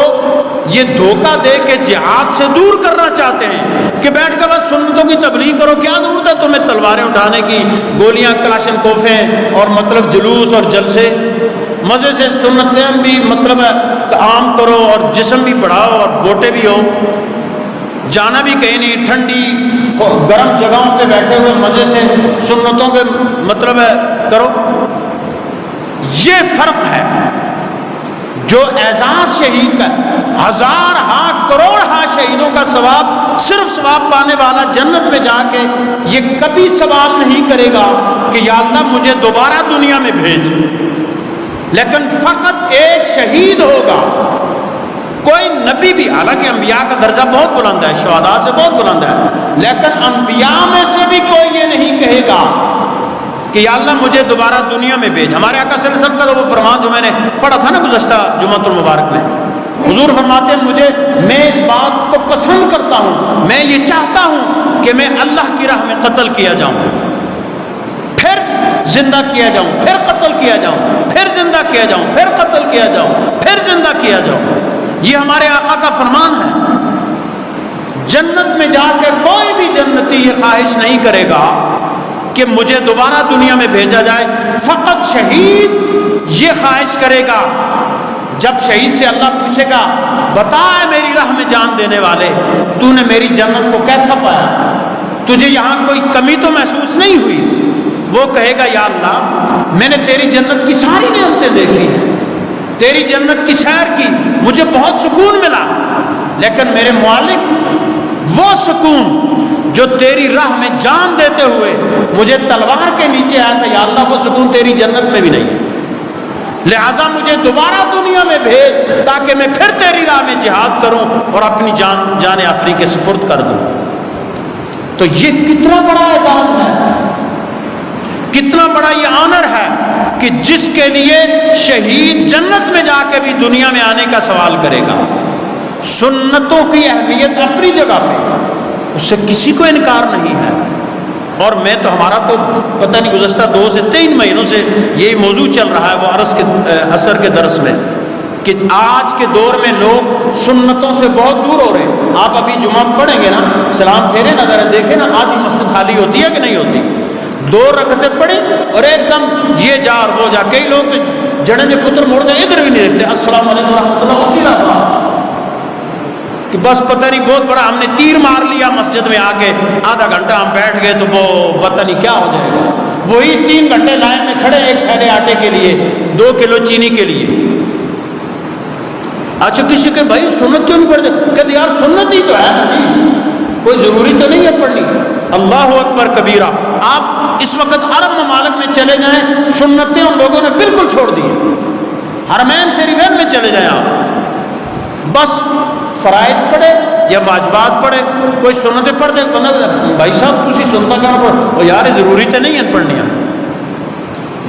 یہ دھوکہ دے کے جہاد سے دور کرنا چاہتے ہیں کہ بیٹھ کے بس سنتوں کی تبلیغ کرو، کیا ضرورت ہے تمہیں تلواریں اٹھانے کی، گولیاں، کلاشن کوفیں اور مطلب جلوس اور جلسے، مزے سے سنتیں بھی مطلب عام کرو اور جسم بھی بڑھاؤ اور موٹے بھی ہو، جانا بھی کہیں نہیں، ٹھنڈی گرم جگہوں پہ بیٹھے ہوئے مزے سے سنتوں کے مطلب کرو۔ یہ فرق ہے۔ جو اعزاز شہید کا، 1000 کروڑ شہیدوں کا ثواب، صرف ثواب پانے والا جنت میں جا کے یہ کبھی سوال نہیں کرے گا کہ یا اللہ مجھے دوبارہ دنیا میں بھیج، لیکن فقط ایک شہید ہوگا۔ کوئی نبی بھی، حالانکہ انبیاء کا درجہ بہت بلند ہے، شہداء سے بہت بلند ہے، لیکن انبیاء میں سے بھی کوئی یہ نہیں کہے گا کہ یا اللہ مجھے دوبارہ دنیا میں بھیج۔ ہمارے آقا صلی اللہ علیہ وسلم کا وہ فرمان جو میں نے پڑھا تھا نا گزشتہ جمعۃ المبارک میں، حضور فرماتے ہیں میں اس بات کو پسند کرتا ہوں، میں یہ چاہتا ہوں کہ میں اللہ کی راہ میں قتل کیا جاؤں، پھر زندہ کیا جاؤں، پھر قتل کیا جاؤں، پھر زندہ کیا جاؤں، پھر قتل کیا جاؤں، پھر زندہ کیا جاؤں۔ یہ ہمارے آقا کا فرمان ہے۔ جنت میں جا کے کوئی بھی جنتی یہ خواہش نہیں کرے گا کہ مجھے دوبارہ دنیا میں بھیجا جائے، فقط شہید یہ خواہش کرے گا۔ جب شہید سے اللہ پوچھے گا بتا میری راہ میں جان دینے والے، تو نے میری جنت کو کیسا پایا، تجھے یہاں کوئی کمی تو محسوس نہیں ہوئی؟ وہ کہے گا یا اللہ میں نے تیری جنت کی ساری نعمتیں دیکھی، تیری جنت کی سیر کی، مجھے بہت سکون ملا، لیکن میرے مالک وہ سکون جو تیری راہ میں جان دیتے ہوئے مجھے تلوار کے نیچے آیا تھا، یا اللہ وہ سکون تیری جنت میں بھی نہیں ہے، لہٰذا مجھے دوبارہ دنیا میں بھیج تاکہ میں پھر تیری راہ میں جہاد کروں اور اپنی جان آفری کے سپرد کر دوں۔ تو یہ کتنا بڑا اعزاز ہے، کتنا بڑا یہ آنر ہے کہ جس کے لیے شہید جنت میں جا کے بھی دنیا میں آنے کا سوال کرے گا۔ سنتوں کی اہمیت اپنی جگہ پہ، اس سے کسی کو انکار نہیں ہے، اور میں تو ہمارا تو پتہ نہیں گزشتہ 2 سے 3 مہینوں سے یہی موضوع چل رہا ہے، وہ عصر کے درس میں، کہ آج کے دور میں لوگ سنتوں سے بہت دور ہو رہے ہیں۔ آپ ابھی جمعہ پڑھیں گے نا، سلام پھیرے نا ذرا دیکھیں نا، آدھی مسجد خالی ہوتی ہے کہ نہیں ہوتی؟ 2 رکعتیں پڑھی اور ایک دم یہ جا اور وہ جا، کئی لوگ جڑیں جو پتر موڑ دیں ادھر بھی نہیں دیکھتے، السلام علیکم ورحمۃ اللہ، اسی رہا کہ بس پتہ نہیں بہت بڑا ہم نے تیر مار لیا مسجد میں، آ کے آدھا گھنٹہ ہم بیٹھ گئے تو وہ پتہ نہیں کیا ہو جائے گا۔ وہی 3 گھنٹے لائن میں کھڑے ایک تھیلے آٹے کے لیے، 2 کلو چینی کے لیے۔ اچھا کسی کے بھائی سنت کیوں نہیں پڑھتے؟ کہتے یار سنت ہی تو ہے نا جی، کوئی ضروری تو نہیں ہے پڑھنی۔ اللہ اکبر کبیرہ۔ آپ اس وقت عرب ممالک میں چلے جائیں، سنتیں ان لوگوں نے بالکل چھوڑ دی ہیں۔ حرمین شریفین میں چلے جائیں آپ، بس فرائض پڑھے یا واجبات پڑھے، کوئی سنتیں پڑھ دے، بھائی صاحب تسی سنتا کہاں پڑھ، وہ یار ضروری تو نہیں ہیں پڑھنیاں۔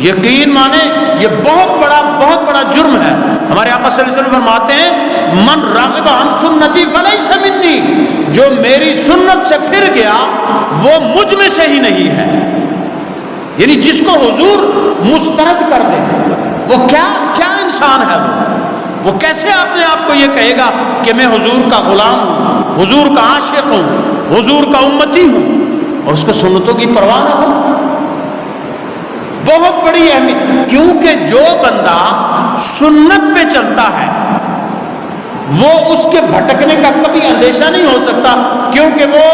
یقین مانے یہ بہت بڑا جرم ہے۔ ہمارے آقا صلی اللہ علیہ وسلم فرماتے ہیں من راغب عن سنتی فلیس منی، جو میری سنت سے پھر گیا وہ مجھ میں سے ہی نہیں ہے۔ یعنی جس کو حضور مسترد کر دے وہ کیا انسان ہے، وہ کیسے اپنے آپ کو یہ کہے گا کہ میں حضور کا غلام ہوں، حضور کا عاشق ہوں، حضور کا امتی ہوں، اور اس کو سنتوں کی پرواہ نہ ہو۔ بہت بڑی اہمیت، کیونکہ جو بندہ سنت پہ چلتا ہے وہ اس کے بھٹکنے کا کبھی اندیشہ نہیں ہو سکتا، کیونکہ وہ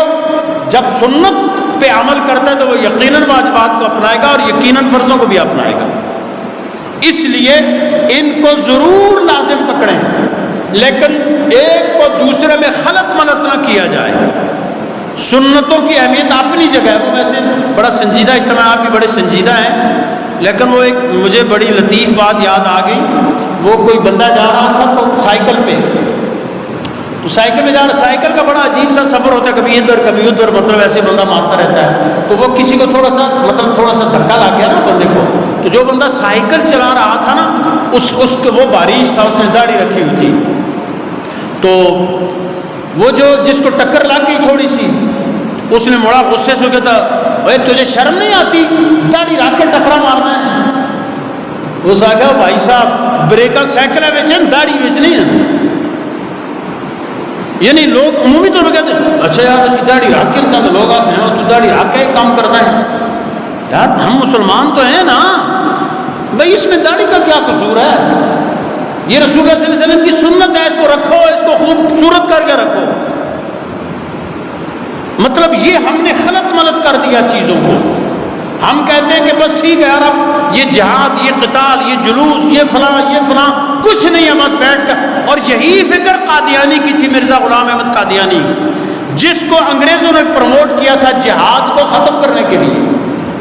جب سنت پہ عمل کرتا ہے تو وہ یقیناً واجبات کو اپنائے گا اور یقیناً فرضوں کو بھی اپنائے گا۔ اس لیے ان کو ضرور لازم پکڑیں، لیکن ایک کو دوسرے میں خلط ملط نہ کیا جائے۔ سنتوں کی اہمیت اپنی جگہ ہے، وہ ویسے بڑا سنجیدہ اجتماع، آپ بھی بڑے سنجیدہ ہیں، لیکن وہ ایک مجھے بڑی لطیف بات یاد آ گئی۔ وہ کوئی بندہ جا رہا تھا تو سائیکل پہ جا رہا، سائیکل کا بڑا عجیب سا سفر ہوتا ہے، کبھی ادھر کبھی ادھر، مطلب ایسے بندہ مارتا رہتا ہے۔ تو وہ کسی کو تھوڑا سا دھکا لگ گیا نا بندے کو، تو جو بندہ سائیکل چلا رہا تھا نا اس کو وہ بارش تھا، اس نے داڑھی رکھی ہوئی تھی، تو وہ جس کو ٹکر لگ گئی تھوڑی سی، اس نے بڑا غصے سے کہتا اے تجھے شرم نہیں آتی داڑھی رکھ کے ٹکرا مارنا ہے؟ اس آ گیا بھائی صاحب بریکا سائیکل ہے داڑھی بیچنی ہے۔ یعنی لوگ عمومی طور پہ کہتے ہیں اچھا یار اسی داڑھی رکھ کے انسان، لوگ آتے ہیں تو داڑھی رکھ کے کام کرتا ہے، یار ہم مسلمان تو ہیں نا بھائی، اس میں داڑھی کا کیا قصور ہے؟ یہ رسول اللہ صلی اللہ علیہ وسلم کی سنت ہے، اس کو رکھو، اس کو خوبصورت کر کے رکھو۔ مطلب یہ ہم نے خلط ملط کر دیا چیزوں کو۔ ہم کہتے ہیں کہ بس ٹھیک ہے یار، اب یہ جہاد، یہ قتال، یہ جلوس، یہ فلاں کچھ نہیں ہے، بس بیٹھ کر۔ اور یہی فکر قادیانی کی تھی، مرزا غلام احمد قادیانی، جس کو انگریزوں نے پروموٹ کیا تھا جہاد کو ختم کرنے کے لیے،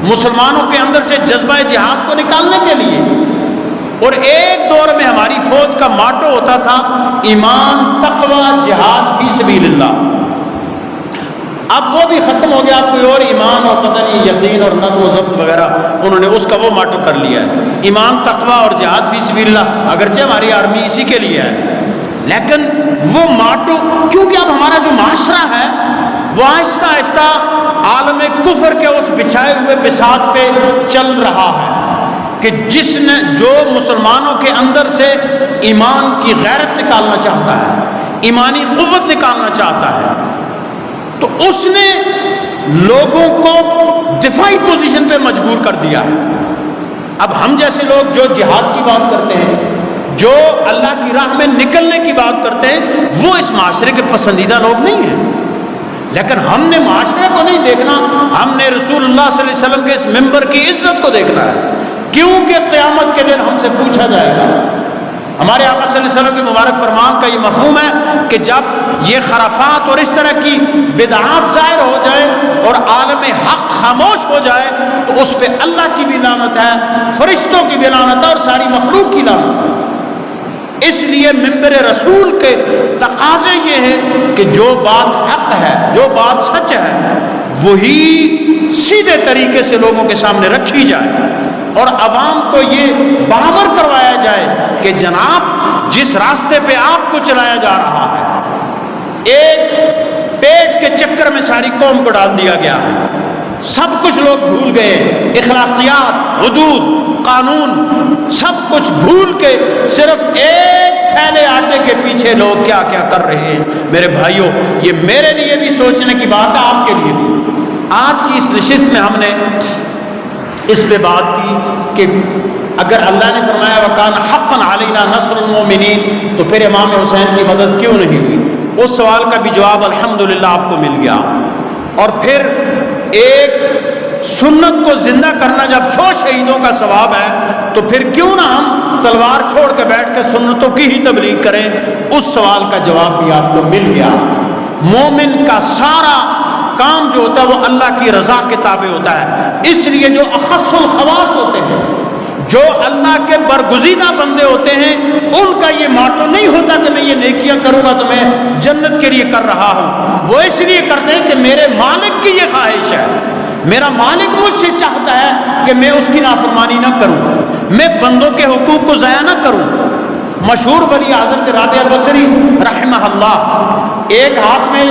مسلمانوں کے اندر سے جذبہ جہاد کو نکالنے کے لیے۔ اور ایک دور میں ہماری فوج کا ماٹو ہوتا تھا ایمان، تقوی، جہاد فی سبیل اللہ۔ اب وہ بھی ختم ہو گیا، اب کوئی اور ایمان اور پتہ نہیں یقین اور نظم و ضبط وغیرہ انہوں نے اس کا وہ ماٹو کر لیا ہے، ایمان، تقوی اور جہاد فی سبیل اللہ۔ اگرچہ ہماری آرمی اسی کے لیے ہے، لیکن وہ ماٹو، کیونکہ اب ہمارا جو معاشرہ ہے وہ آہستہ آہستہ عالم کفر کے اس بچھائے ہوئے بساط پہ چل رہا ہے کہ جس نے جو مسلمانوں کے اندر سے ایمان کی غیرت نکالنا چاہتا ہے، ایمانی قوت نکالنا چاہتا ہے، تو اس نے لوگوں کو دفاعی پوزیشن پہ مجبور کر دیا ہے۔ اب ہم جیسے لوگ جو جہاد کی بات کرتے ہیں، جو اللہ کی راہ میں نکلنے کی بات کرتے ہیں، وہ اس معاشرے کے پسندیدہ لوگ نہیں ہیں، لیکن ہم نے معاشرے کو نہیں دیکھنا، ہم نے رسول اللہ صلی اللہ علیہ وسلم کے اس ممبر کی عزت کو دیکھنا ہے، کیونکہ قیامت کے دن ہم سے پوچھا جائے گا۔ ہمارے آقا صلی اللہ علیہ وسلم کے مبارک فرمان کا یہ مفہوم ہے کہ جب یہ خرافات اور اس طرح کی بدعات ظاہر ہو جائے اور عالم حق خاموش ہو جائے تو اس پہ اللہ کی بھی لعنت ہے، فرشتوں کی بھی لعنت ہے اور ساری مخلوق کی لعنت ہے۔ اس لیے ممبر رسول کے تقاضے یہ ہیں کہ جو بات حق ہے، جو بات سچ ہے، وہی سیدھے طریقے سے لوگوں کے سامنے رکھی جائے اور عوام کو یہ باور کروایا جائے کہ جناب جس راستے پہ آپ کو چلایا جا رہا ہے، ایک پیٹ کے چکر میں ساری قوم کو ڈال دیا گیا ہے، سب کچھ لوگ بھول گئے، اخلاقیات، حدود، قانون، سب کچھ بھول کے صرف ایک تھیلے آٹے کے پیچھے لوگ کیا کیا کر رہے ہیں۔ میرے بھائیوں، یہ میرے لیے بھی سوچنے کی بات ہے، آپ کے لیے بھی۔ آج کی اس نشست میں ہم نے اس پہ بات کی کہ اگر اللہ نے فرمایا وَكَانَ حَقًّا عَلَيْنَا نَصْرُ الْمُؤْمِنِينَ تو پھر امام حسین کی مدد کیوں نہیں ہوئی؟ اس سوال کا بھی جواب الحمدللہ آپ کو مل گیا۔ اور پھر ایک سنت کو زندہ کرنا جب 100 شہیدوں کا ثواب ہے تو پھر کیوں نہ ہم تلوار چھوڑ کے بیٹھ کے سنتوں کی ہی تبلیغ کریں؟ اس سوال کا جواب بھی آپ کو مل گیا۔ مومن کا سارا کام جو ہوتا ہے وہ اللہ کی رضا کے تابع ہوتا ہے، اس لیے جو اخص الخواص ہوتے ہیں، جو اللہ کے برگزیدہ بندے ہوتے ہیں ان کا یہ ماٹو نہیں ہوتا کہ میں یہ نیکیاں کروں گا تو میں جنت کے لیے کر رہا ہوں، وہ اس لیے کرتے ہیں کہ میرے مالک کی یہ خواہش ہے، میرا مالک مجھ سے چاہتا ہے کہ میں اس کی نافرمانی نہ کروں، میں بندوں کے حقوق کو ضائع نہ کروں۔ مشہور ولی حضرت رابعہ بصری رحمہ اللہ، ایک ہاتھ میں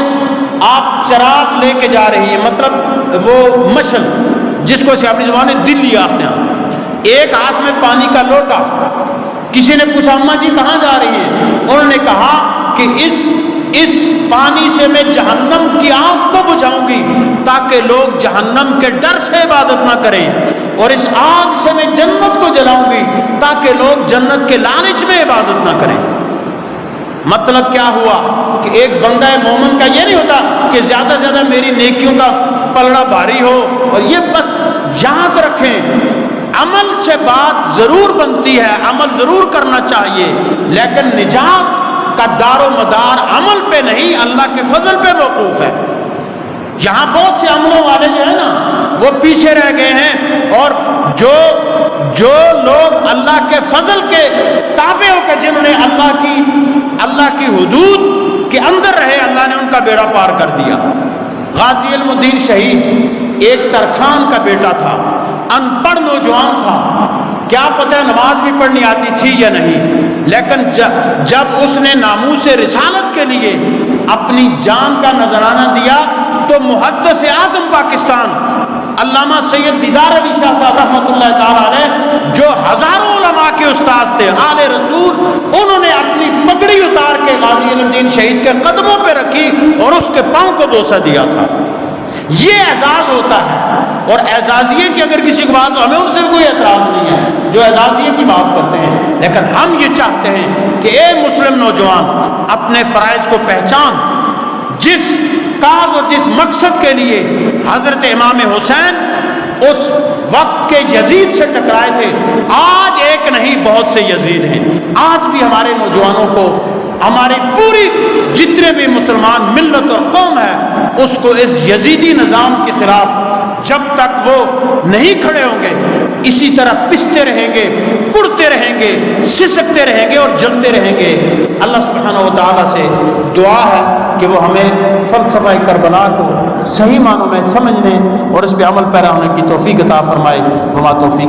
آپ چراغ لے کے جا رہی ہے، مطلب وہ مشل جس کو اپنی زبان میں دلی آتے ہیں، ایک ہاتھ میں پانی کا لوٹا۔ کسی نے پوچھا اماں جی کہاں جا رہی ہیں؟ انہوں نے کہا کہ اس پانی سے میں جہنم کی آگ کو بجھاؤں گی تاکہ لوگ جہنم کے ڈر سے عبادت نہ کریں، اور اس آگ سے میں جنت کو جلاؤں گی تاکہ لوگ جنت کے لالچ میں عبادت نہ کریں۔ مطلب کیا ہوا کہ ایک بندہ مومن کا یہ نہیں ہوتا کہ زیادہ سے زیادہ میری نیکیوں کا پلڑا بھاری ہو، اور یہ بس یاد رکھیں عمل سے بات ضرور بنتی ہے، عمل ضرور کرنا چاہیے، لیکن نجات کا دار و مدار عمل پہ نہیں، اللہ کے فضل پہ موقوف ہے۔ یہاں بہت سے عملوں والے جو ہیں نا وہ پیچھے رہ گئے ہیں، اور جو لوگ اللہ کے فضل کے تابع ہو کے جنہوں نے اللہ کی حدود کے اندر رہے، اللہ نے ان کا بیڑا پار کر دیا۔ غازی علم الدین شہید ایک ترکھان کا بیٹا تھا، ان پڑھ نوجوان تھا، کیا پتہ نماز بھی پڑھنی آتی تھی یا نہیں، لیکن جب اس نے ناموس رسالت کے لیے اپنی جان کا نذرانہ دیا تو محدث اعظم پاکستان علامہ سید دیدار علی شاہ صاحب رحمۃ اللہ تعالی علیہ، جو ہزاروں علماء کے استاذ تھے، آل رسول، انہوں نے اپنی پگڑی اتار کے غازی علم الدین شہید کے قدموں پہ رکھی اور اس کے پاؤں کو بوسہ دیا تھا۔ یہ اعزاز ہوتا ہے، اور اعزازیے کی اگر کسی کی بات ہو ہمیں ان سے کوئی اعتراض نہیں ہے جو اعزازیے کی بات کرتے ہیں، لیکن ہم یہ چاہتے ہیں کہ اے مسلم نوجوان اپنے فرائض کو پہچان۔ جس کاز اور جس مقصد کے لیے حضرت امام حسین اس وقت کے یزید سے ٹکرائے تھے، آج ایک نہیں بہت سے یزید ہیں۔ آج بھی ہمارے نوجوانوں کو، ہماری پوری جتنے بھی مسلمان ملت اور قوم ہے، اس کو اس یزیدی نظام کے خلاف جب تک وہ نہیں کھڑے ہوں گے اسی طرح پستے رہیں گے، کڑتے رہیں گے، سسکتے رہیں گے اور جلتے رہیں گے۔ اللہ سبحانہ و تعالیٰ سے دعا ہے کہ وہ ہمیں فلسفہ کربلا کو صحیح معنوں میں سمجھنے اور اس پہ عمل پیرا ہونے کی توفیق عطا فرمائے۔ وما توفیق